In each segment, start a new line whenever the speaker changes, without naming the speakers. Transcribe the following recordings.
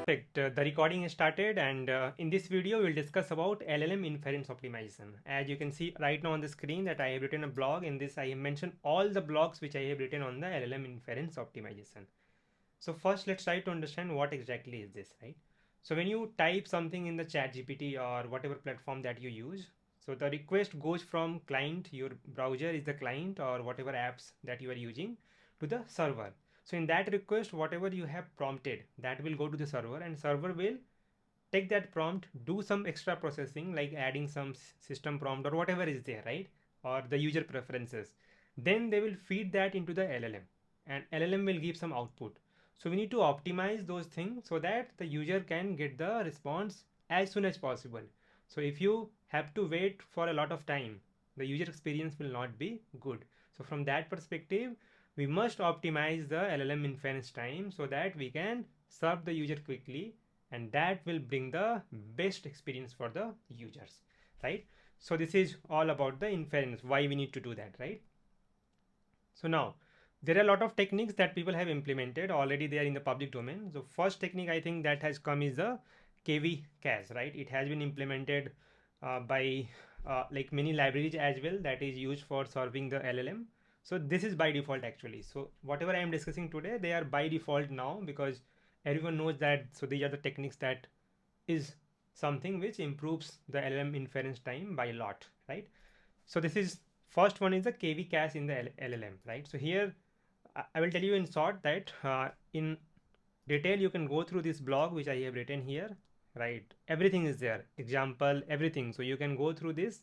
Perfect. The recording is started, and in this video, we'll discuss about LLM Inference Optimization. As you can see right now on the screen that I have written a blog. In this, I have mentioned all the blogs which I have written on the LLM Inference Optimization. So first, let's try to understand what exactly is this, right? So when you type something in the chat GPT or whatever platform that you use, so the request goes from client, your browser is the client or whatever apps that you are using, to the server. So in that request, whatever you have prompted, that will go to the server, and server will take that prompt, do some extra processing like adding some system prompt or whatever is there, right? Or the user preferences. Then they will feed that into the LLM, and LLM will give some output. So we need to optimize those things so that the user can get the response as soon as possible. So if you have to wait for a lot of time, the user experience will not be good. So from that perspective, we must optimize the LLM inference time so that we can serve the user quickly, and that will bring the best experience for the users, right? So this is all about the inference, why we need to do that, right? So now there are a lot of techniques that people have implemented already. They are in the public domain. So first technique I think that has come is the KV cas, right? It has been implemented by like many libraries as well, that is used for serving the LLM. So this is by default actually. So whatever I am discussing today, they are by default now because everyone knows that. So these are the techniques that is something which improves the LLM inference time by a lot, right? So this is first one is the KV cache in the LLM, right? So here I will tell you in short that in detail you can go through this blog which I have written here, right? Everything is there, example, everything. So you can go through this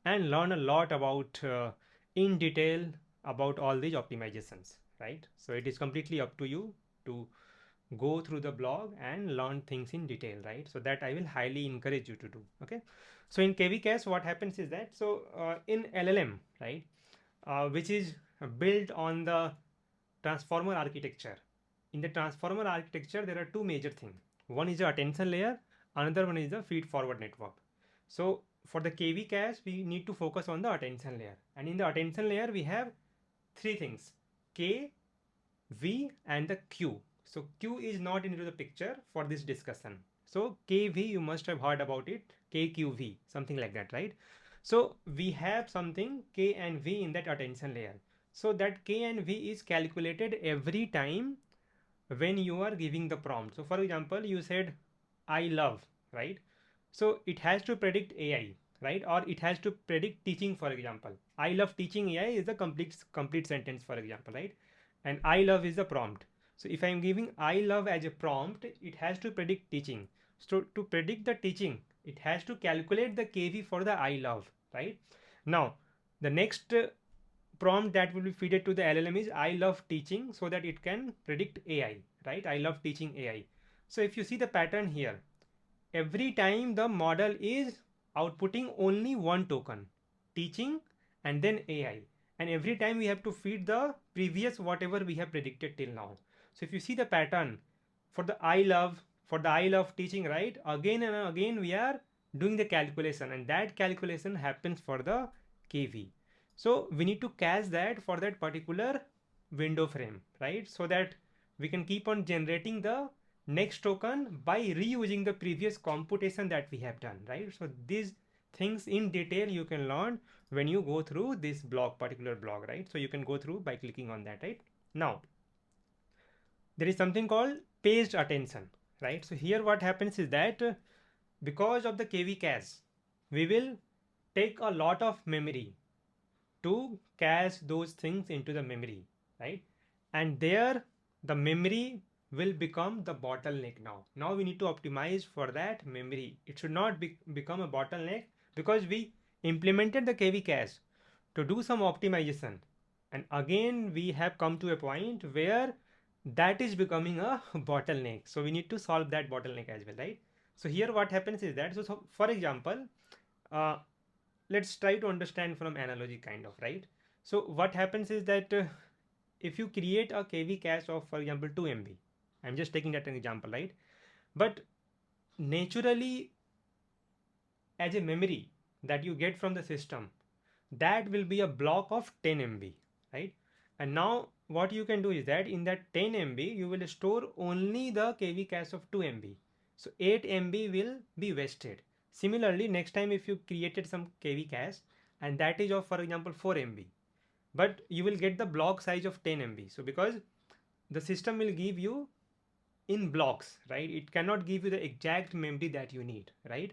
and learn a lot about in detail about all these optimizations, right? So it is completely up to you to go through the blog and learn things in detail, right? So that I will highly encourage you to do. Okay, so in KV case what happens is that, so in LLM, right, which is built on the transformer architecture. In the transformer architecture there are two major things. One is the attention layer, another one is the feed forward network. So for the KV cache we need to focus on the attention layer, and in the attention layer we have three things: K, V and the Q. So Q is not into the picture for this discussion. So KV, you must have heard about it, KQV, something like that, right? So we have something K and V in that attention layer. So that K and V is calculated every time when you are giving the prompt. So for example, you said I love, right? So it has to predict AI, right? Or it has to predict teaching, for example. I love teaching AI is the complete sentence, for example, right? And I love is the prompt. So if I am giving I love as a prompt, it has to predict teaching. So to predict the teaching, it has to calculate the KV for the I love, right? Now, the next prompt that will be fed to the LLM is I love teaching, so that it can predict AI, right? I love teaching AI. So if you see the pattern here, every time the model is outputting only one token, teaching and then AI, and every time we have to feed the previous whatever we have predicted till now. So if you see the pattern for the I love teaching, right, again and again we are doing the calculation, and that calculation happens for the KV. So we need to cache that for that particular window frame, right? So that we can keep on generating the next token by reusing the previous computation that we have done, right? So these things in detail you can learn when you go through this particular blog, right? So you can go through by clicking on that, right? Now there is something called paged attention, right? So here what happens is that because of the KV cache, we will take a lot of memory to cache those things into the memory, right? And there the memory will become the bottleneck. Now we need to optimize for that memory. It should not become a bottleneck, because we implemented the KV cache to do some optimization, and again we have come to a point where that is becoming a bottleneck. So we need to solve that bottleneck as well, right? So here what happens is that, so for example, uh, let's try to understand from analogy kind of, right? So what happens is that if you create a KV cache of, for example, 2 MB, I'm just taking that an example, right? But naturally, as a memory that you get from the system, that will be a block of 10 MB, right? And now what you can do is that in that 10 MB, you will store only the KV cache of 2 MB. So 8 MB will be wasted. Similarly, next time if you created some KV cache and that is of, for example, 4 MB, but you will get the block size of 10 MB. So because the system will give you in blocks, right? It cannot give you the exact memory that you need, right?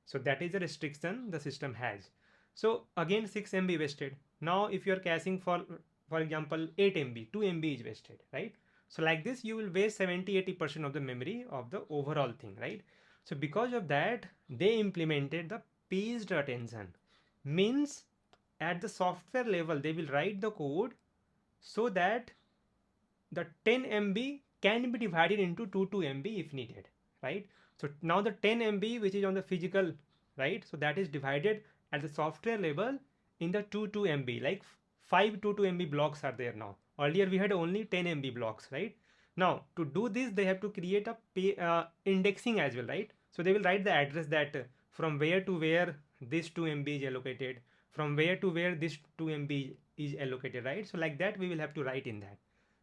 So that is the restriction the system has. So again 6 MB wasted. Now if you are caching for example 8 MB, 2 MB is wasted, right? So like this you will waste 70-80% of the memory of the overall thing, right? So because of that they implemented the paged attention. Means at the software level they will write the code so that the 10 MB can be divided into 2 MB if needed, right? So now the 10 MB which is on the physical, right? So that is divided at the software level in the 2 MB, like 5 MB blocks are there now. Earlier we had only 10 MB blocks, right? Now to do this they have to create a indexing as well, right? So they will write the address that from where to where this 2 MB is allocated, from where to where this 2 MB is allocated, right? So like that we will have to write in that.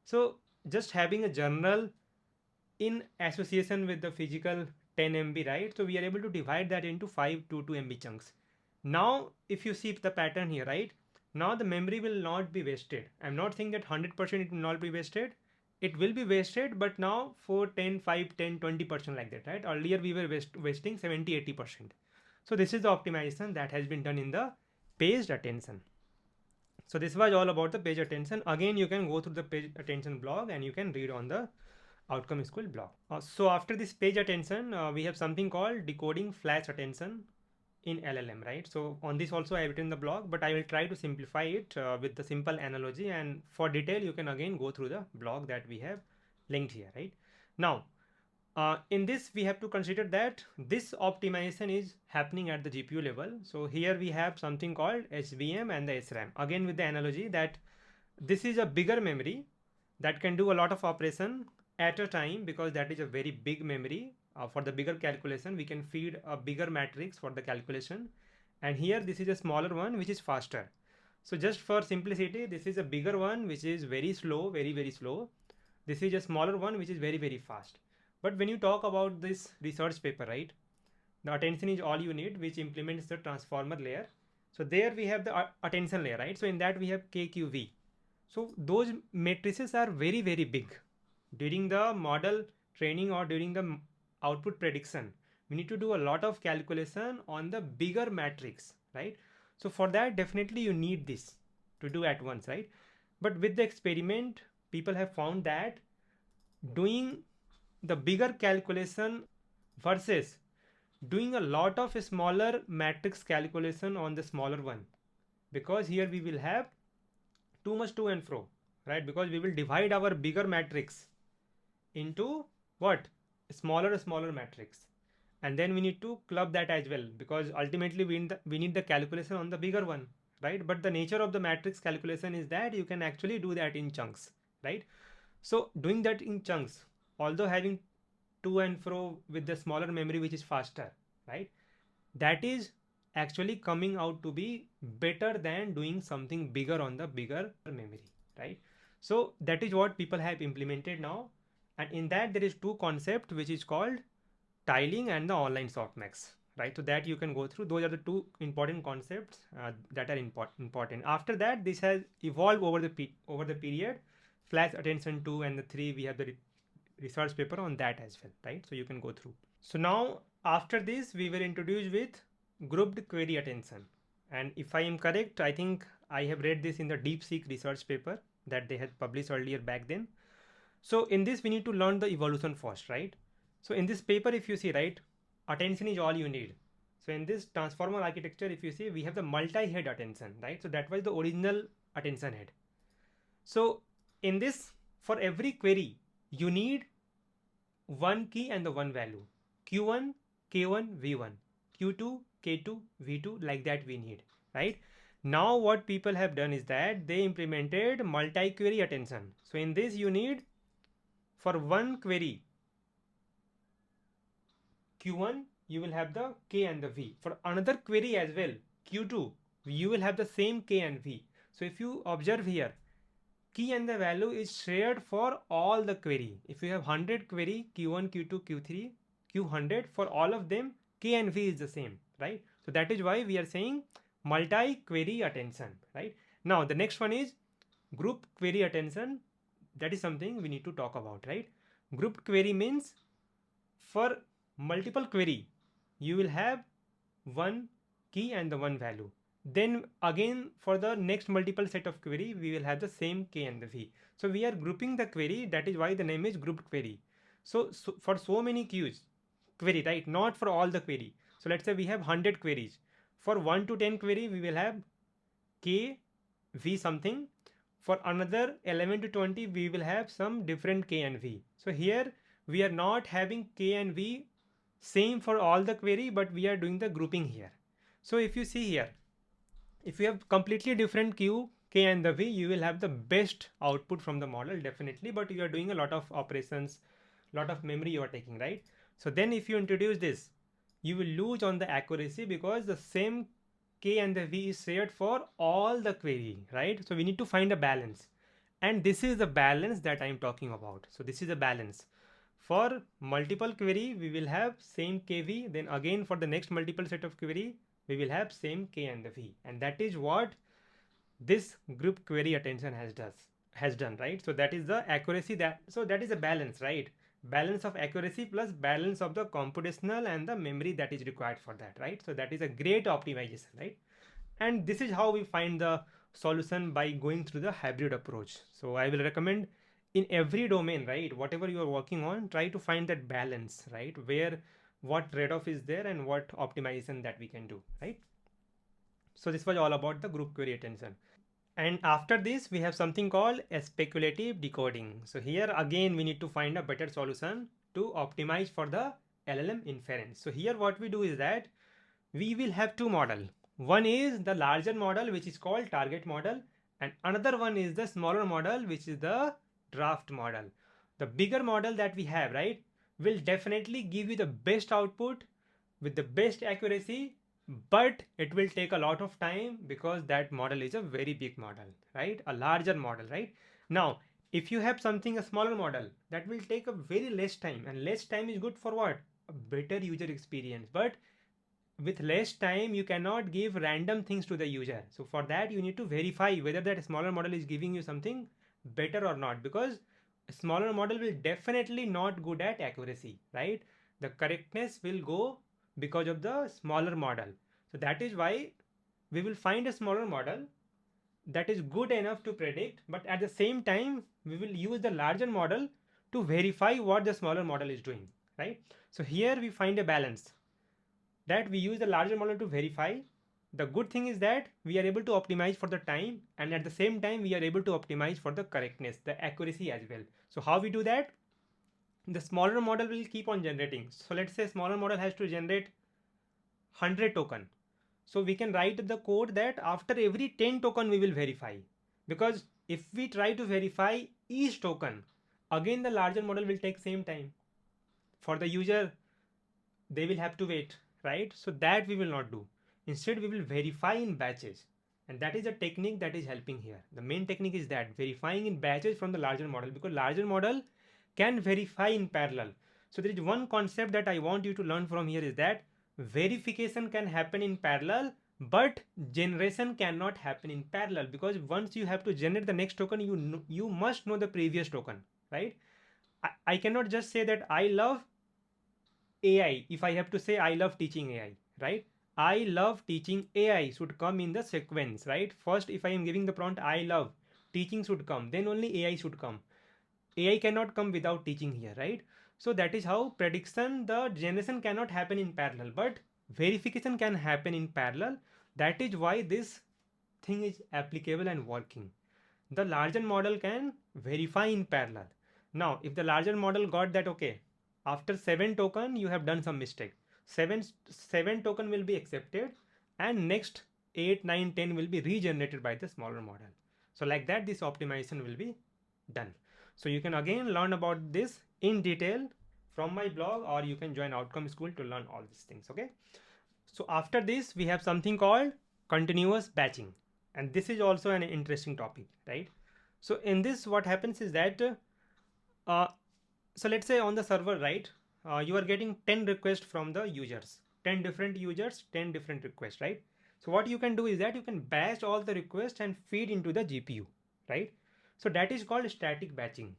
So just having a journal in association with the physical 10 MB, right? So we are able to divide that into 2 MB chunks. Now if you see the pattern here, right? Now the memory will not be wasted. I'm not saying that 100% it will not be wasted. It will be wasted, but now 4, 10, 5, 10, 20% like that, right? Earlier we were wasting 70-80%. So this is the optimization that has been done in the paged attention. So this was all about the page attention. Again, you can go through the page attention blog and you can read on the outcome school blog. So after this page attention, we have something called decoding flash attention in LLM, right? So on this also I have written the blog, but I will try to simplify it with the simple analogy, and for detail you can again go through the blog that we have linked here, right? Now in this we have to consider that this optimization is happening at the GPU level. So here we have something called HBM and the SRAM, again with the analogy that this is a bigger memory that can do a lot of operation at a time, because that is a very big memory. For the bigger calculation we can feed a bigger matrix for the calculation, and here this is a smaller one which is faster. So just for simplicity, this is a bigger one which is very slow, very slow. This is a smaller one which is very fast. But when you talk about this research paper, right, the attention is all you need, which implements the transformer layer. So there we have the attention layer, right? So in that we have KQV. So those matrices are very big. During the model training or during the output prediction, we need to do a lot of calculation on the bigger matrix, right? So for that definitely you need this to do at once, right? But with the experiment, people have found that doing the bigger calculation versus doing a lot of smaller matrix calculation on the smaller one, because here we will have too much to and fro, right? Because we will divide our bigger matrix into what, smaller matrix, and then we need to club that as well, because ultimately we need the calculation on the bigger one, right? But the nature of the matrix calculation is that you can actually do that in chunks, right? So doing that in chunks, although having to and fro with the smaller memory which is faster, right, that is actually coming out to be better than doing something bigger on the bigger memory, right? So that is what people have implemented now, and in that there is two concept which is called tiling and the online softmax, right? So that you can go through. Those are the two important concepts that are important. After that, this has evolved over the period. Flash attention 2 and the 3, we have the research paper on that as well, right? So you can go through. So now after this we were introduced with grouped query attention, and if I am correct, I think I have read this in the DeepSeek research paper that they had published earlier back then. So in this we need to learn the evolution first, right? So in this paper, if you see, right, attention is all you need. So in this transformer architecture, if you see, we have the multi-head attention, right? So that was the original attention head. So in this, for every query you need one key and the one value, q1, k1, v1, q2, k2, v2, like that we need, right? Now what people have done is that they implemented multi-query attention. So in this you need, for one query q1 you will have the k and the v. For another query as well, q2, you will have the same k and v. So if you observe here, key and the value is shared for all the query. If you have 100 query, Q1, Q2, Q3, Q100, for all of them, K and V is the same, right? So that is why we are saying multi-query attention, right? Now the next one is group query attention. That is something we need to talk about, right? Group query means for multiple query, you will have one key and the one value. Then again for the next multiple set of query, we will have the same k and the v. So we are grouping the query. That is why the name is grouped query. So for so many queues, query, right? Not for all the query. So let's say we have 100 queries. For 1 to 10 query, we will have k, v something. For another 11 to 20, we will have some different k and v. So here we are not having k and v same for all the query, but we are doing the grouping here. So if you see here, if you have completely different q, k and the v, you will have the best output from the model definitely, but you are doing a lot of operations, lot of memory you are taking, right? So then if you introduce this, you will lose on the accuracy because the same k and the v is shared for all the query, right? So we need to find a balance, and this is the balance that I am talking about. So this is a balance. For multiple query, we will have same kv. Then again for the next multiple set of query, we will have same k and the v, and that is what this group query attention has done, right? So that is the accuracy, that is a balance, right? Balance of accuracy plus balance of the computational and the memory that is required for that, right? So that is a great optimization, right? And this is how we find the solution by going through the hybrid approach. So I will recommend in every domain, right, whatever you are working on, try to find that balance, right, where what trade-off is there and what optimization that we can do, right? So this was all about the group query attention. And after this, we have something called a speculative decoding. So here again, we need to find a better solution to optimize for the LLM inference. So here what we do is that we will have two models. One is the larger model, which is called target model, and another one is the smaller model, which is the draft model. The bigger model that we have, right, will definitely give you the best output with the best accuracy, but it will take a lot of time because that model is a very big model, right? A larger model, right? Now if you have something, a smaller model, that will take a very less time, and less time is good for what? A better user experience. But with less time, you cannot give random things to the user. So for that, you need to verify whether that smaller model is giving you something better or not, because a smaller model will definitely not good at accuracy, right? The correctness will go because of the smaller model. So that is why we will find a smaller model that is good enough to predict, but at the same time, we will use the larger model to verify what the smaller model is doing, right? So here we find a balance, that we use the larger model to verify. The good thing is that we are able to optimize for the time, and at the same time we are able to optimize for the correctness, the accuracy as well. So how we do that? The smaller model will keep on generating. So let's say smaller model has to generate 100 token. So we can write the code that after every 10 token we will verify, because if we try to verify each token, again the larger model will take same time. For the user, they will have to wait, right? So that we will not do. Instead, we will verify in batches, and that is a technique that is helping here. The main technique is that verifying in batches from the larger model, because larger model can verify in parallel. So there is one concept that I want you to learn from here, is that verification can happen in parallel, but generation cannot happen in parallel, because once you have to generate the next token, you must know the previous token, right? I cannot just say that I love AI. If I have to say I love teaching AI, right? I love teaching AI should come in the sequence, right? First, if I am giving the prompt I love, teaching should come, then only AI should come. AI cannot come without teaching here, right? So that is how prediction, the generation cannot happen in parallel, but verification can happen in parallel. That is why this thing is applicable and working. The larger model can verify in parallel. Now if the larger model got that, okay, after 7 token you have done some mistake, 7 token will be accepted, and next 8 9 10 will be regenerated by the smaller model. So like that, this optimization will be done. So you can again learn about this in detail from my blog, or you can join Outcome School to learn all these things, okay? So after this, we have something called continuous batching, and this is also an interesting topic, right? So in this, what happens is that uh, so let's say on the server, right, you are getting 10 requests from the users, 10 different users, 10 different requests, right? So what you can do is that you can batch all the requests and feed into the GPU, right? So that is called static batching.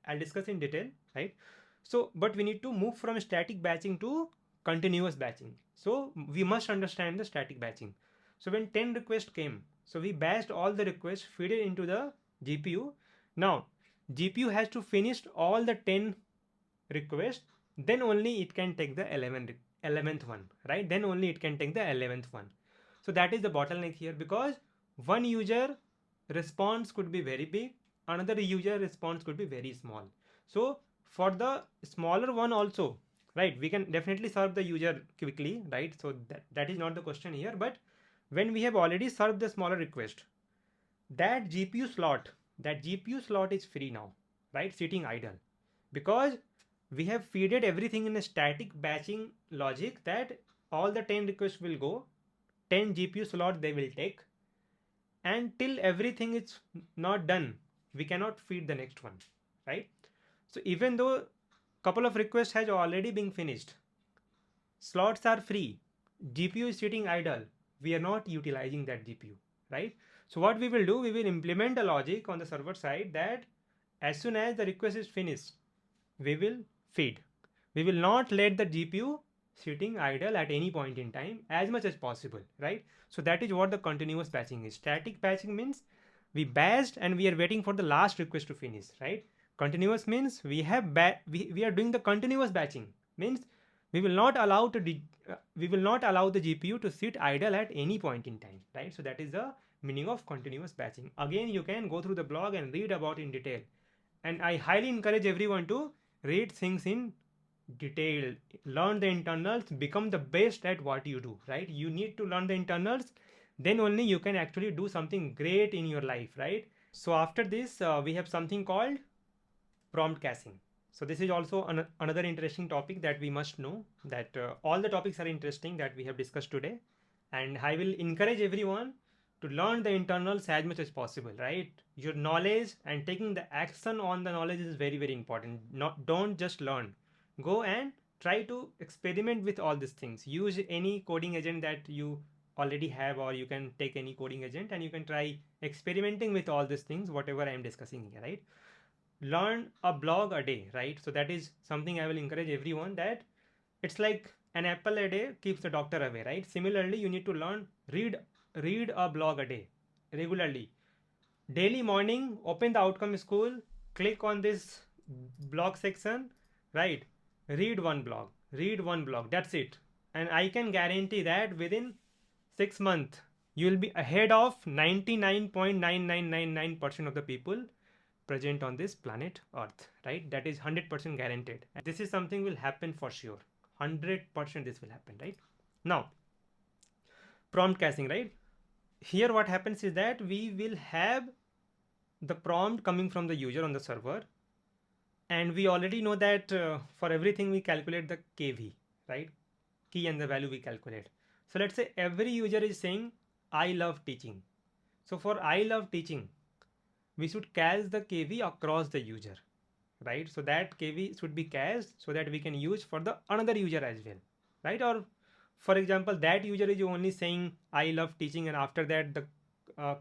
I'll discuss in detail, right? So but we need to move from static batching to continuous batching. So we must understand the static batching. So when 10 requests came, so we batched all the requests, feed it into the GPU. Now GPU has to finish all the 10 requests, then only it can take the 11th one, right? Then only it can take the 11th one. So that is the bottleneck here, because one user response could be very big, another user response could be very small. So for the smaller one also, right, we can definitely serve the user quickly, right? So that is not the question here. But when we have already served the smaller request, that GPU slot is free now, right, sitting idle, because we have feeded everything in a static batching logic, that all the 10 requests will go, 10 GPU slot they will take, and till everything is not done, we cannot feed the next one, right? So even though couple of requests has already been finished, slots are free, GPU is sitting idle, we are not utilizing that GPU, right? So what we will do, we will implement a logic on the server side that as soon as the request is finished, we will feed. We will not let the GPU sitting idle at any point in time as much as possible, right? So that is what the continuous batching is. Static batching means we batched and we are waiting for the last request to finish, right? Continuous means we are doing the continuous batching, means we will not allow we will not allow the GPU to sit idle at any point in time, right? So that is the meaning of continuous batching. Again, you can go through the blog and read about in detail, and I highly encourage everyone to read things in detail, learn the internals, become the best at what you do, right? You need to learn the internals, then only you can actually do something great in your life, right? So after this, we have something called prompt caching. So this is also another interesting topic that we must know, that all the topics are interesting that we have discussed today, and I will encourage everyone to learn the internals as much as possible, right? Your knowledge and taking the action on the knowledge is very, very important. Not don't just learn, go and try to experiment with all these things. Use any coding agent that you already have, or you can take any coding agent and you can try experimenting with all these things, whatever I am discussing here, right? Learn a blog a day, right? So that is something I will encourage everyone, that it's like an apple a day keeps the doctor away, right? Similarly, you need to read a blog a day regularly. Daily morning, open the outcome school, click on this blog section, right? Read one blog, that's it. And I can guarantee that within 6 months you will be ahead of 99.9999% of the people present on this planet earth, right? That is 100% guaranteed, and this is something will happen for sure. 100% this will happen, right? Now, prompt caching, right? Here what happens is that we will have the prompt coming from the user on the server, and we already know that for everything we calculate the KV, right? Key and the value we calculate. So let's say every user is saying I love teaching. So for I love teaching, we should cache the KV across the user, right? So that KV should be cached so that we can use for the another user as well, right? Or for example, that user is only saying I love teaching, and after that the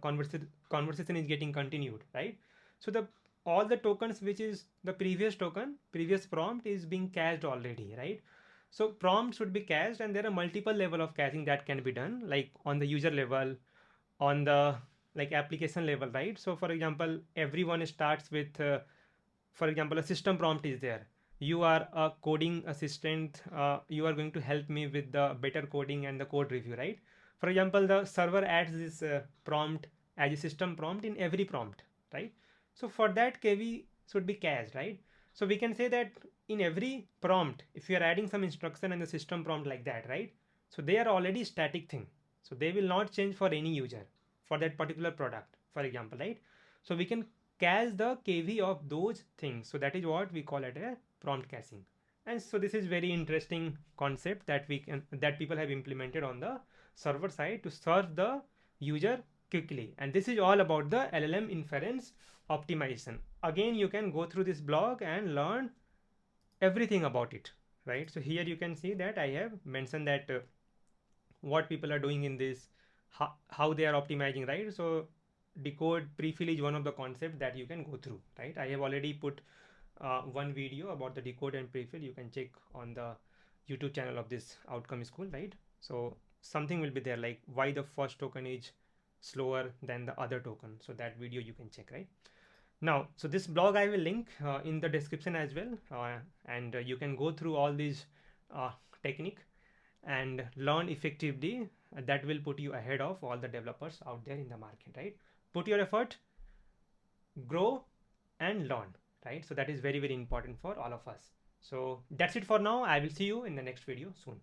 conversation is getting continued, right? So the all the tokens which is the previous prompt is being cached already, right? So prompt should be cached, and there are multiple level of caching that can be done, like on the user level, on the like application level, right? So for example, everyone starts with for example, a system prompt is there. You are a coding assistant, you are going to help me with the better coding and the code review, right? For example, the server adds this prompt as a system prompt in every prompt, right? So for that, KV should be cached, right? So we can say that in every prompt, if you are adding some instruction and the system prompt like that, right? So they are already static thing, so they will not change for any user for that particular product, for example, right? So we can cache the KV of those things. So that is what we call it a prompt caching. And so this is very interesting concept that we can that people have implemented on the server side to serve the user quickly. And this is all about the LLM inference optimization. Again, you can go through this blog and learn everything about it, right? So here you can see that I have mentioned that what people are doing in this, how they are optimizing, right? So decode prefill is one of the concepts that you can go through, right? I have already put one video about the decode and prefill. You can check on the YouTube channel of this outcome school, right? So something will be there like why the first token is slower than the other token. So that video you can check, right? Now, so this blog I will link in the description as well, and you can go through all these uh, technique and learn effectively. That will put you ahead of all the developers out there in the market, right? Put your effort, grow, and learn, right? So that is very, very important for all of us. So that's it for now. I will see you in the next video soon.